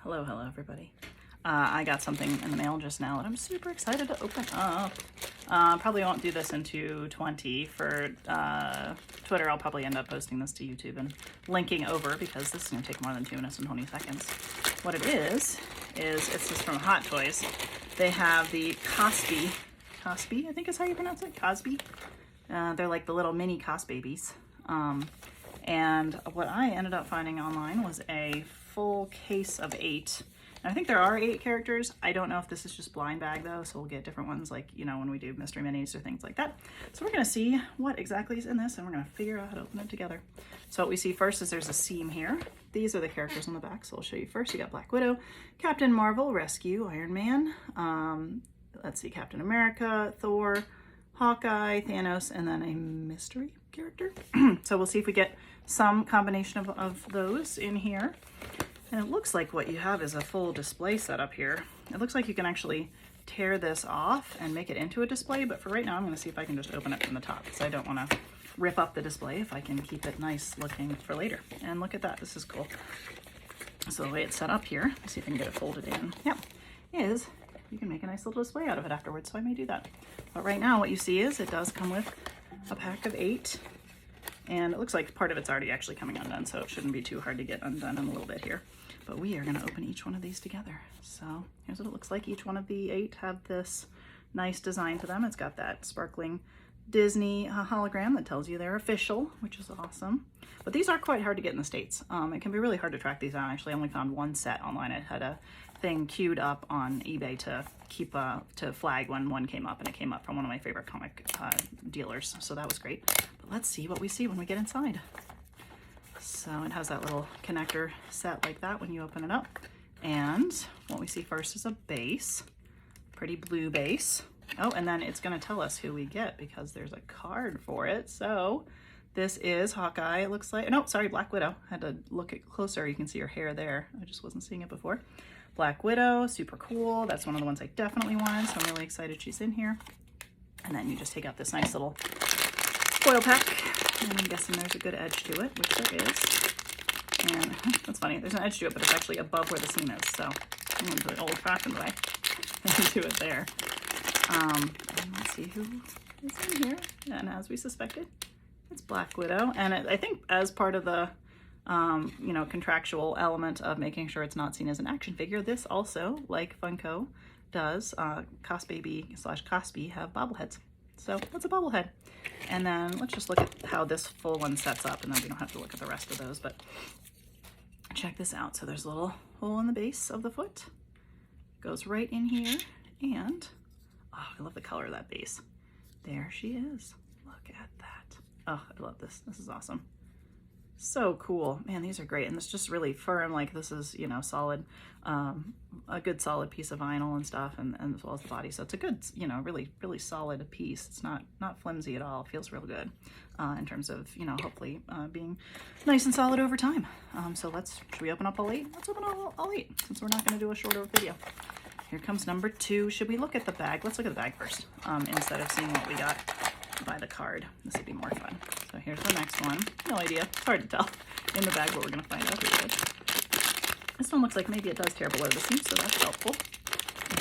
Hello everybody. I got something in the mail just now that I'm super excited to open up. Probably won't do this in 220 for Twitter. I'll probably end up posting this to YouTube and linking over because this is going to take more than 2 minutes and 20 seconds. What it is it's just from Hot Toys. They have the Cosbi, I think is how you pronounce it, Cosbi. They're like the little mini Cos babies. And what I ended up finding online was a full case of 8. And I think there are 8 characters. I don't know if this is just blind bag though, so we'll get different ones like, you know, when we do mystery minis or things like that. So we're gonna see what exactly is in this and we're gonna figure out how to open it together. So what we see first is there's a seam here. These are the characters on the back, so I'll show you first. You got Black Widow, Captain Marvel, Rescue, Iron Man, let's see, Captain America, Thor, Hawkeye, Thanos, and then a mystery character. So we'll see if we get some combination of those in here. And it looks like what you have is a full display setup here. It looks like you can actually tear this off and make it into a display, but for right now I'm going to see if I can just open it from the top because I don't want to rip up the display if I can keep it nice looking for later. And look at that, this is cool. So the way it's set up here, let's see if I can get it folded in. Yep, is you can make a nice little display out of it afterwards, so I may do that. But right now what you see is it does come with a pack of 8. And it looks like part of it's already actually coming undone, so it shouldn't be too hard to get undone in a little bit here. But we are going to open each one of these together. So here's what it looks like. Each one of the 8 have this nice design to them. It's got that sparkling Disney hologram that tells you they're official, which is awesome. But these are quite hard to get in the States. It can be really hard to track these down. Actually, I only found one set online. It had a thing queued up on eBay to keep to flag when one came up, and it came up from one of my favorite comic dealers. So that was great. But let's see what we see when we get inside. So it has that little connector set like that when you open it up. And what we see first is a base, pretty blue base. Oh, and then it's going to tell us who we get because there's a card for it. So this is Hawkeye, it looks like. No, sorry, Black Widow. I had to look at closer. You can see her hair there. I just wasn't seeing it before. Black Widow, super cool. That's one of the ones I definitely wanted, so I'm really excited she's in here. And then you just take out this nice little foil pack. And I'm guessing there's a good edge to it, which there is. And that's funny, there's an edge to it, but it's actually above where the seam is. So I'm going to do it old-fashioned way and do it there. And let's see who is in here. And as we suspected, it's Black Widow. And I think as part of the you know, contractual element of making sure it's not seen as an action figure, this also, like Funko does, Cosbaby/Cosbi have bobbleheads. So that's a bobblehead. And then let's just look at how this full one sets up, and then we don't have to look at the rest of those, but check this out. So there's a little hole in the base of the foot, goes right in here, and oh, I love the color of that base. There she is. Look at that. Oh, I love this. This is awesome. So cool. Man, these are great. And it's just really firm. Like this is, you know, solid, a good solid piece of vinyl and stuff, and as well as the body. So it's a good, you know, really solid piece. It's not flimsy at all. It feels real good in terms of, you know, hopefully being nice and solid over time. So should we open up all 8? Let's open all 8 since we're not going to do a shorter video. Here comes number 2. Should we look at the bag? Let's look at the bag first instead of seeing what we got by the card. This would be more fun. So here's the next one. No idea. It's hard to tell in the bag, but we're going to find out who it is. This one looks like maybe it does tear below the seam, so that's helpful.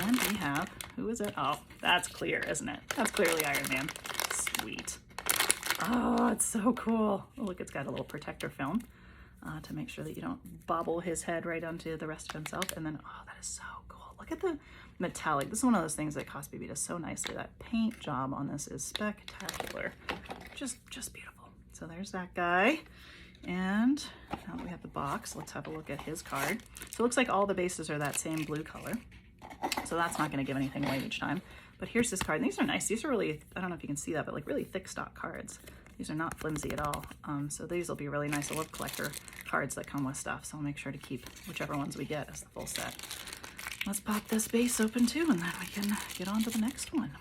And we have, who is it? Oh, that's clear, isn't it? That's clearly Iron Man. Sweet. Oh, it's so cool. Oh, look, it's got a little protector film to make sure that you don't bobble his head right onto the rest of himself. And then, oh, that is so cool. Look at the metallic. This is one of those things that Cosbi does so nicely. That paint job on this is spectacular. Just beautiful. So there's that guy. And now that we have the box, let's have a look at his card. So it looks like all the bases are that same blue color. So that's not going to give anything away each time. But here's his card. And these are nice. These are really, I don't know if you can see that, but like really thick stock cards. These are not flimsy at all. So these will be really nice. I love collector cards that come with stuff. So I'll make sure to keep whichever ones we get as the full set. Let's pop this base open too, and then we can get on to the next one.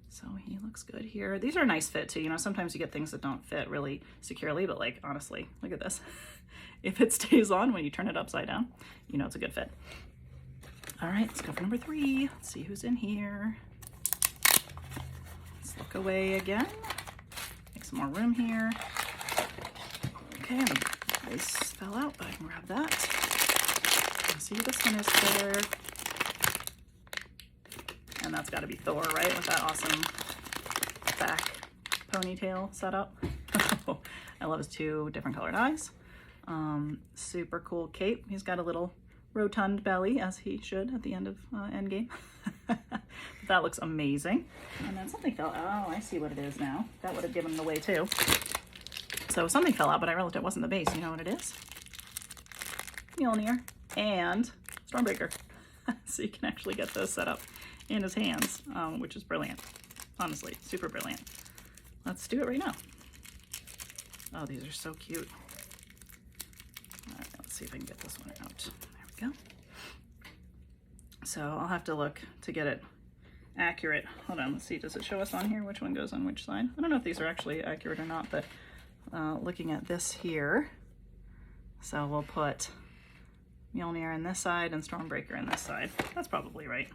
So he looks good here. These are a nice fit too. You know, sometimes you get things that don't fit really securely, but like, honestly, look at this. If it stays on when you turn it upside down, you know it's a good fit. All right, let's go for number 3. Let's see who's in here. Let's look away again. Make some more room here. Okay, the base fell out, but I can grab that. see who this one is there. And that's got to be Thor, right? With that awesome back ponytail setup. I love his 2 different colored eyes. Super cool cape. He's got a little rotund belly, as he should at the end of Endgame. That looks amazing. And then something fell out. Oh, I see what it is now. That would have given it away too. So something fell out, but I realized it wasn't the base. You know what it is? Mjolnir and Stormbreaker. So you can actually get those set up in his hands, which is brilliant. Honestly, super brilliant. Let's do it right now. Oh, these are so cute. All right, let's see if I can get this one out. There we go. So I'll have to look to get it accurate. Hold on, let's see. Does it show us on here which one goes on which side? I don't know if these are actually accurate or not, but looking at this here, so we'll put Mjolnir in this side and Stormbreaker in this side. That's probably right.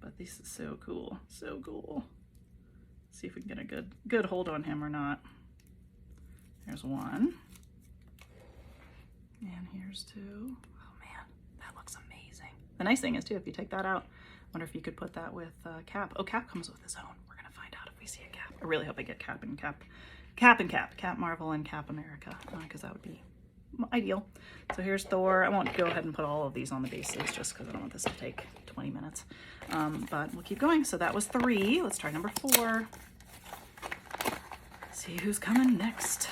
But this is so cool, so cool. Let's see if we can get a good hold on him or not. There's one. And here's 2. Oh man, that looks amazing. The nice thing is too, if you take that out, I wonder if you could put that with Cap. Oh, Cap comes with his own. We're gonna find out if we see a Cap. I really hope I get Cap Marvel and Cap America, because that would be ideal. So here's Thor. I won't go ahead and put all of these on the bases just because I don't want this to take 20 minutes. But we'll keep going. So that was 3. Let's try number 4. See who's coming next.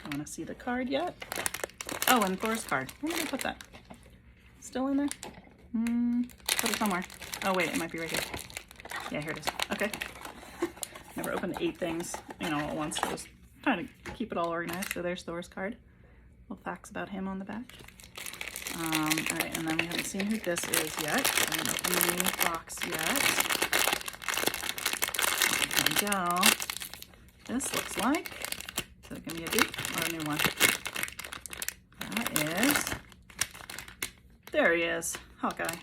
I want to see the card yet. Oh, and Thor's card. Where did I put that? Still in there? Put it somewhere. Oh wait, it might be right here. Yeah, here it is. Okay. Never opened 8 things, you know, at once. So I was trying to keep it all organized. So there's Thor's card. Little facts about him on the back. All right, and then we haven't seen who this is yet. I haven't opened the box yet. There we go. This looks like, is it gonna be a dupe or a new one? That is, there he is, Hawkeye.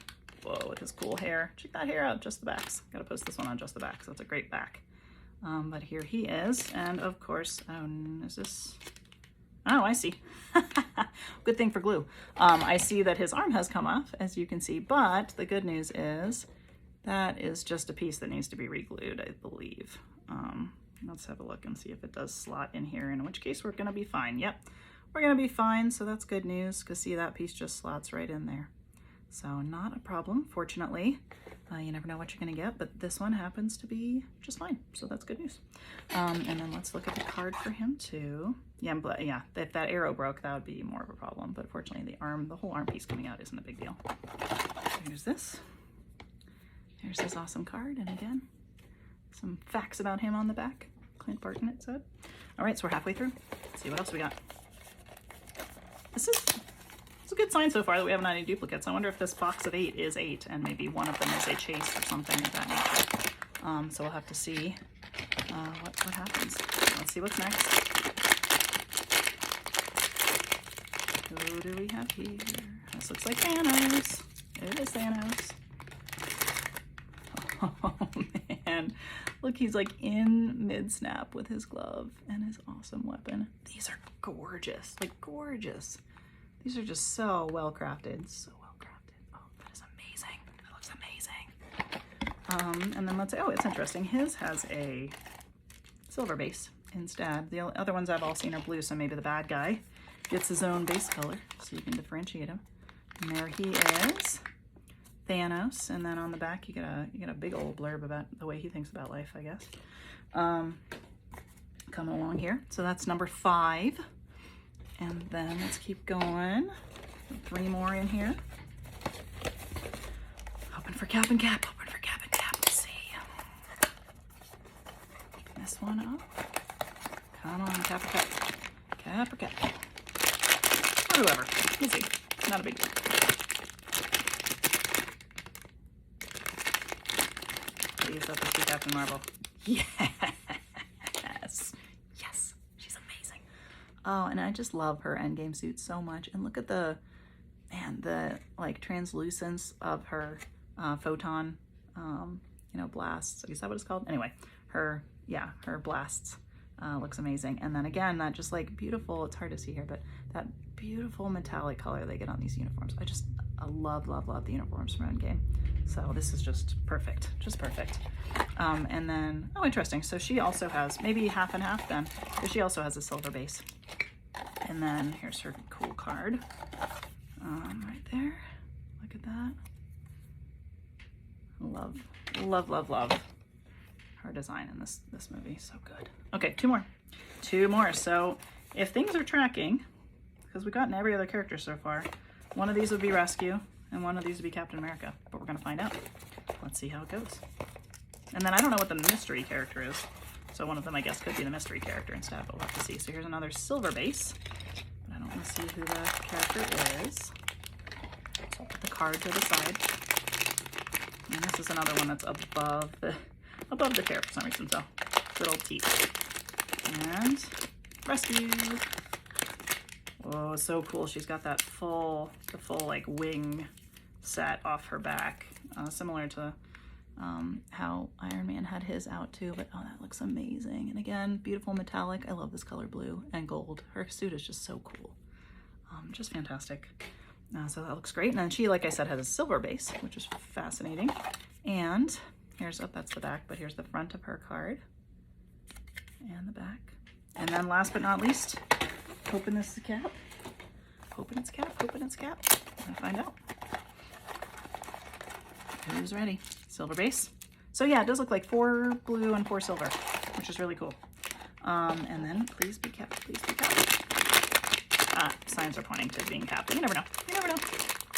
Whoa, with his cool hair. Check that hair out, just the backs. Gotta post this one on just the back, so it's a great back. But here he is, and of course, is this, oh, I see. Good thing for glue. I see that his arm has come off, as you can see, but the good news is that is just a piece that needs to be re-glued, I believe. Let's have a look and see if it does slot in here, in which case we're gonna be fine. Yep, we're gonna be fine, so that's good news, because see, that piece just slots right in there. So not a problem, fortunately. You never know what you're gonna get, but this one happens to be just fine, so that's good news. And then let's look at the card for him too. Yeah, yeah, if that arrow broke, that would be more of a problem, but fortunately the whole arm piece coming out isn't a big deal. Here's this. Here's this awesome card, and again, some facts about him on the back. Clint Barton, it said. All right, so we're halfway through. Let's see what else we got. It's a good sign so far that we haven't had any duplicates. I wonder if this box of 8 is 8, and maybe one of them is a chase or something of that nature. So we'll have to see what happens. Let's see what's next. Who do we have here? This looks like Thanos. It is Thanos. Oh man, look, he's like in mid-snap with his glove and his awesome weapon. These are gorgeous, like gorgeous. These are just so well crafted, so well crafted. Oh, that is amazing. That looks amazing. And then let's say, oh, it's interesting. His has a silver base instead. The other ones I've all seen are blue, so maybe the bad guy gets his own base color so you can differentiate him. And there he is. Thanos, and then on the back you get a big old blurb about the way he thinks about life, I guess. Coming along here. So that's number 5. And then let's keep going. 3 more in here. Hoping for Cap and Cap. Hoping for Cap and Cap. Let's see. Open this one up. Come on, Cap or Cap. Cap or Cap. Or whoever. We'll see. Not a big deal. Please let this be Captain Marvel. Yes! Yes! She's amazing. Oh, and I just love her Endgame suit so much. And look at the, man, the like translucence of her photon, you know, blasts. Is that what it's called? Anyway, her blasts Looks amazing. And then again, that just like beautiful, it's hard to see here, but that beautiful metallic color they get on these uniforms. I love, love, love the uniforms from Endgame. So this is just perfect, just perfect. And then, oh, interesting. So she also has, maybe half and half then, because she also has a silver base. And then here's her cool card right there. Look at that. Love, love, love, love her design in this movie. So good. Okay, two more. So if things are tracking, because we've gotten every other character so far, one of these would be Rescue and one of these would be Captain America, but we're gonna find out. Let's see how it goes. And then I don't know what the mystery character is, so one of them I guess could be the mystery character instead, but we'll have to see. So here's another silver base, but I don't want to see who the character is. So I'll put the card to the side. And this is another one that's above the chair for some reason, so little teeth. And Rescue. Whoa, so cool. She's got that the full like wing set off her back, similar to how Iron Man had his out too, but oh, that looks amazing. And again, beautiful metallic. I love this color, blue and gold. Her suit is just so cool. Just fantastic. So that looks great. And then she, like I said, has a silver base, which is fascinating. And here's, oh, that's the back, but here's the front of her card and the back. And then last but not least, hoping this is a cap. Hoping it's cap. We're gonna find out. Who's ready? Silver base. So yeah, it does look like 4 blue and 4 silver, which is really cool. And then please be capped, please be capped. Signs are pointing to being capped. You never know. You never know.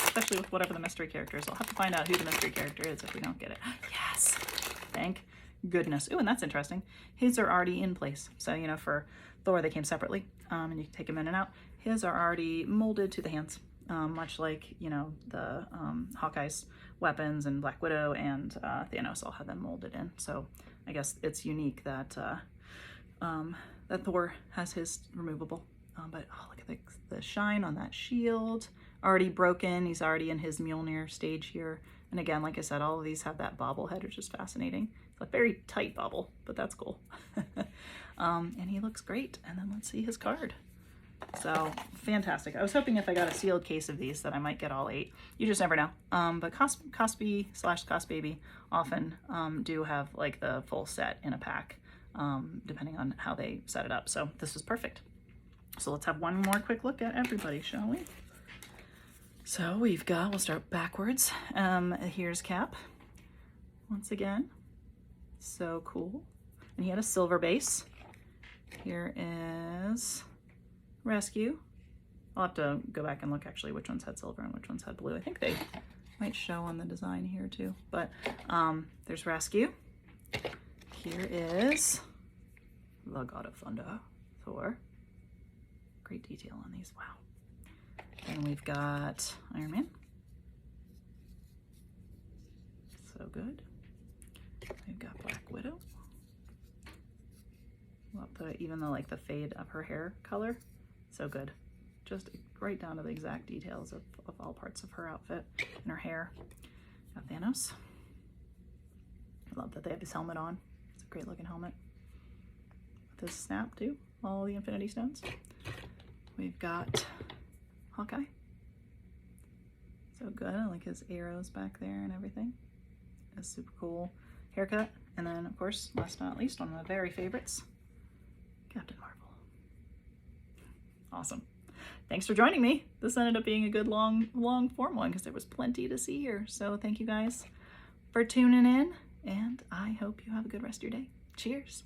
Especially with whatever the mystery character is. I'll have to find out who the mystery character is if we don't get it. Yes. Thank goodness. Ooh, and that's interesting. His are already in place. So, you know, for Thor, they came separately, and you can take them in and out. His are already molded to the hands, much like, you know, the Hawkeye's weapons and Black Widow and Thanos all had them molded in. So I guess it's unique that that Thor has his removable. But oh, look at the shine on that shield. Already broken. He's already in his Mjolnir stage here. And again, like I said, all of these have that bobblehead, which is fascinating. It's a very tight bobble, but that's cool. And he looks great. And then let's see his card. So fantastic. I was hoping if I got a sealed case of these that I might get all 8. You just never know. But Cosbi / Cosbaby often do have like the full set in a pack, depending on how they set it up. So this was perfect. So let's have one more quick look at everybody, shall we? So we've got, we'll start backwards. Here's Cap, once again. So cool. And he had a silver base. Here is Rescue. I'll have to go back and look actually which ones had silver and which ones had blue. I think they might show on the design here too. But there's Rescue. Here is the God of Thunder, Thor. Great detail on these, wow. And we've got Iron Man. So good. We've got Black Widow. Love even the like the fade of her hair color. So good. Just right down to the exact details of all parts of her outfit and her hair. Got Thanos. I love that they have his helmet on. It's a great looking helmet. With his snap too, all the Infinity Stones. We've got Hawkeye. So good. I like his arrows back there and everything. A super cool haircut. And then, of course, last but not least, one of my very favorites, Captain Marvel. Awesome. Thanks for joining me. This ended up being a good long form one because there was plenty to see here. So thank you guys for tuning in, and I hope you have a good rest of your day. Cheers.